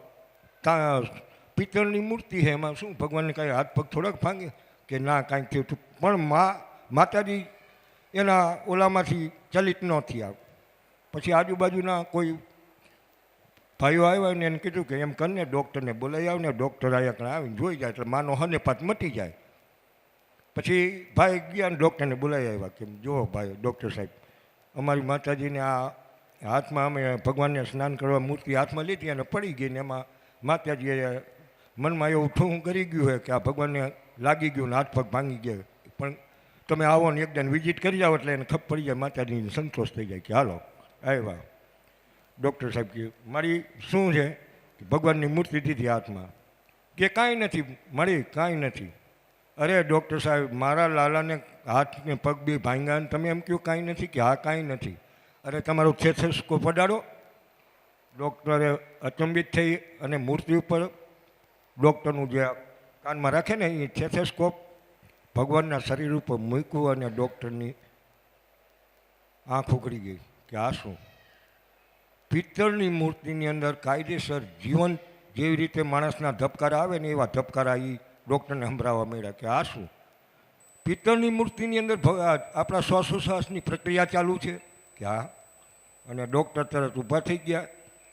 પિત્તળની મૂર્તિ છે એમાં શું ભગવાનને કાંઈ હાથ પગ થોડાક ભાંગે કે ના કાંઈક થયું પણ માતાજી એના ઓલામાંથી ચલિત ન થયા પછી આજુબાજુના કોઈ ભાઈઓ આવ્યા ને એને કીધું કે એમ કરીને ડૉક્ટરને બોલાવી આવ ને ડૉક્ટર અહીંયા આવીને જોઈ જાય એટલે માનો હનેપાત મટી જાય પછી ભાઈ ગયા ને ડૉક્ટરને બોલાવી આવ્યા કે જુઓ ભાઈ ડૉક્ટર સાહેબ અમારી માતાજીને આ હાથમાં અમે ભગવાનને સ્નાન કરવા મૂર્તિ હાથમાં લીધી અને પડી ગઈ ને એમાં માતાજીએ મનમાં એવું ઠું કરી ગયું છે કે આ ભગવાનને લાગી ગયું ને હાથ પગ ભાંગી ગયા પણ તમે આવો ને એકદમ વિઝિટ કરી જાઓ એટલે એને ખબર પડી જાય માતાજીને સંતોષ થઈ જાય કે હાલો આવ્યા ડૉક્ટર સાહેબ કે મારી શું છે ભગવાનની મૂર્તિ દીધી હાથમાં કે કાંઈ નથી મળી કાંઈ નથી અરે ડૉક્ટર સાહેબ મારા લાલાને હાથને પગ બે ભાંગ્યા ને તમે એમ કહ્યું કાંઈ નથી કે હા કાંઈ નથી અરે તમારો થેથેસ્કોપ અડાડો ડૉક્ટરે અચંબિત થઈ અને મૂર્તિ ઉપર ડૉક્ટરનું જે કાનમાં રાખે ને એ થેથેસ્કોપ ભગવાનના શરીર ઉપર મૂક્યું અને ડૉક્ટરની આંખ ઉઘડી ગઈ કે આ શું પિત્તળની મૂર્તિની અંદર કાયદેસર જીવન જેવી રીતે માણસના ધબકારા આવે ને એવા ધબકારા એ ડૉક્ટરને સંભળાવવા માંડ્યા કે આ શું પિત્તળની મૂર્તિની અંદર આપણા શ્વાસોશ્વાસની પ્રક્રિયા ચાલુ છે કે હા અને ડૉક્ટર તરત ઊભા થઈ ગયા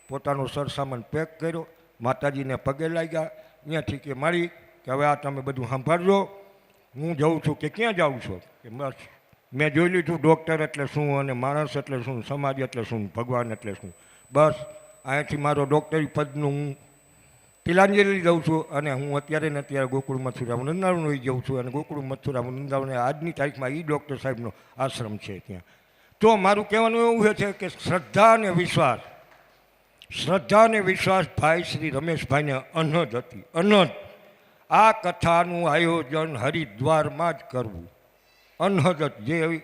પોતાનો સરસામાન પેક કર્યો માતાજીને પગે લાગ્યા અહીંયાથી કે મારી કે હવે આ તમે બધું સંભાળજો હું જાઉં છું કે ક્યાં જાઉં છો કે બસ મેં જોઈ લીધું ડૉક્ટર એટલે શું અને માણસ એટલે શું સમાજ એટલે શું ભગવાન એટલે શું બસ અહીંયાથી મારો ડૉક્ટરી પદનું હું તિલાંજલિ દઉં છું અને હું અત્યારે ને અત્યારે ગોકુળ મથુરા વૃંદાવન હોઈ જાઉં છું અને ગોકુળ મથુરા વૃંદાવન આજની તારીખમાં એ ડૉક્ટર સાહેબનો આશ્રમ છે ત્યાં તો મારું કહેવાનું એવું છે કે શ્રદ્ધા અને વિશ્વાસ ભાઈ શ્રી રમેશભાઈને અનહદ હતી અનહદ આ કથાનું આયોજન હરિદ્વારમાં જ કરવું અનહદ જે એવી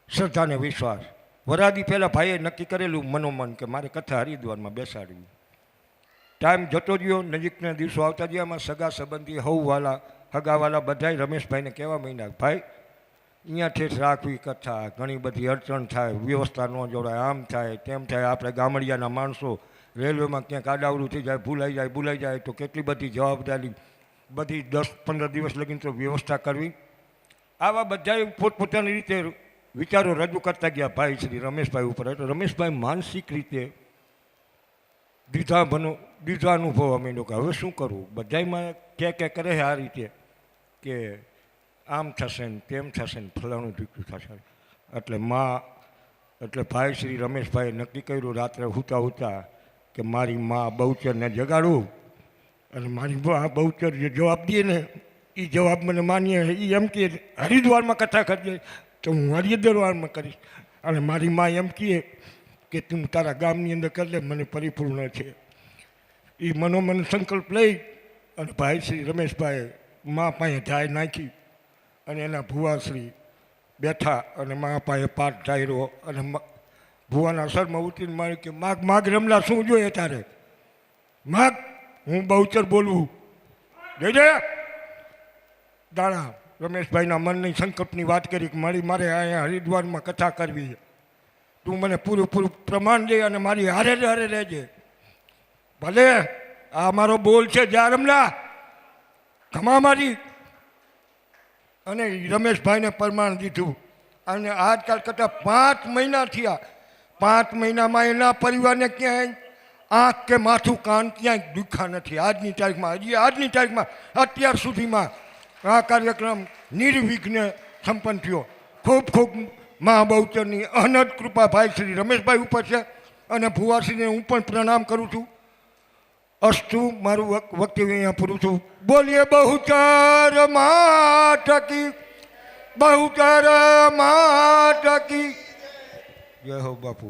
શ્રદ્ધા અને વિશ્વાસ વરાદી પહેલાં ભાઈએ નક્કી કરેલું મનોમન કે મારે કથા હરિદ્વારમાં બેસાડવી ટાઈમ જતો ગયો નજીકના દિવસો આવતા ગયા એમાં સગા સંબંધી હગાવાલા બધાય રમેશભાઈને કહેવા માંડ્યા ભાઈ અહીંયાથી જ રાખવી કથા ઘણી બધી અડચણ થાય વ્યવસ્થા ન જોડાય આમ થાય તેમ થાય આપણે ગામડિયાના માણસો રેલવેમાં ક્યાંક આડાવડું થઈ જાય ભૂલાઈ જાય તો કેટલી બધી જવાબદારી બધી 10-15 દિવસ લગીને તો વ્યવસ્થા કરવી આવા બધાએ પોતપોતાની રીતે વિચારો રજૂ કરતા ગયા ભાઈ શ્રી રમેશભાઈ ઉપર એટલે રમેશભાઈ માનસિક રીતે દીધા અનુભવ અમે લોકો હવે શું કરવું બધામાં કે કરે છે આ રીતે કે આમ થશે ને તેમ થશે ને ફલાણું ઢીકું થશે એટલે ભાઈ શ્રી રમેશભાઈએ નક્કી કર્યું રાત્રે હુતા કે મારી મા બહુચરને જગાડું અને મારી આ બહુચર જે જવાબ દે ને એ જવાબ મને માનીએ એ એમ કે હરિદ્વારમાં કથા કરજે તો હું હરિદ્વારમાં કરીશ અને મારી મા એમ કહે કે તું તારા ગામની અંદર કરી લે મને પરિપૂર્ણ છે એ મનોમન સંકલ્પ લઈ અને ભાઈ શ્રી રમેશભાઈએ મા પાસે ઢાય નાખી અને એના ભુવાશ્રી બેઠા અને મા પાસે પાઠ ઢાર્યો અને ભુવાના સરમાં ઉતરીને મારે કે માગ રમલા શું જોઈએ તારે માગ હું બહુચર બોલવું જઈ દાણા રમેશભાઈના મનની સંકલ્પની વાત કરી કે મારે અહીંયા હરિદ્વારમાં કથા કરવી છે. તું મને પૂરું પ્રમાણ દે અને મારી હારે રહેજે. ભલે આ મારો બોલ છે જા રમલા ખમા મારી. અને રમેશભાઈને પ્રમાણ દીધું. અને આજકાલ કરતાં 5 મહિના થયા. 5 મહિનામાં એના પરિવારને ક્યાંય આંખ કે માથું કાન ક્યાંય દુખા નથી. આજની તારીખમાં અત્યાર સુધીમાં આ કાર્યક્રમ નિર્વિઘ્ને સંપન્ન થયો. ખૂબ મા બહુચરની અનંત કૃપા ભાઈ શ્રી રમેશભાઈ ઉપર છે. અને ભુવાશ્રીને હું પણ પ્રણામ કરું છું. અસ્તુ મારું વક્તવ્ય અહીંયા પૂરું છું. બોલીએ બહુચર માટકી બહુચર માટકી. જય હો બાપુ.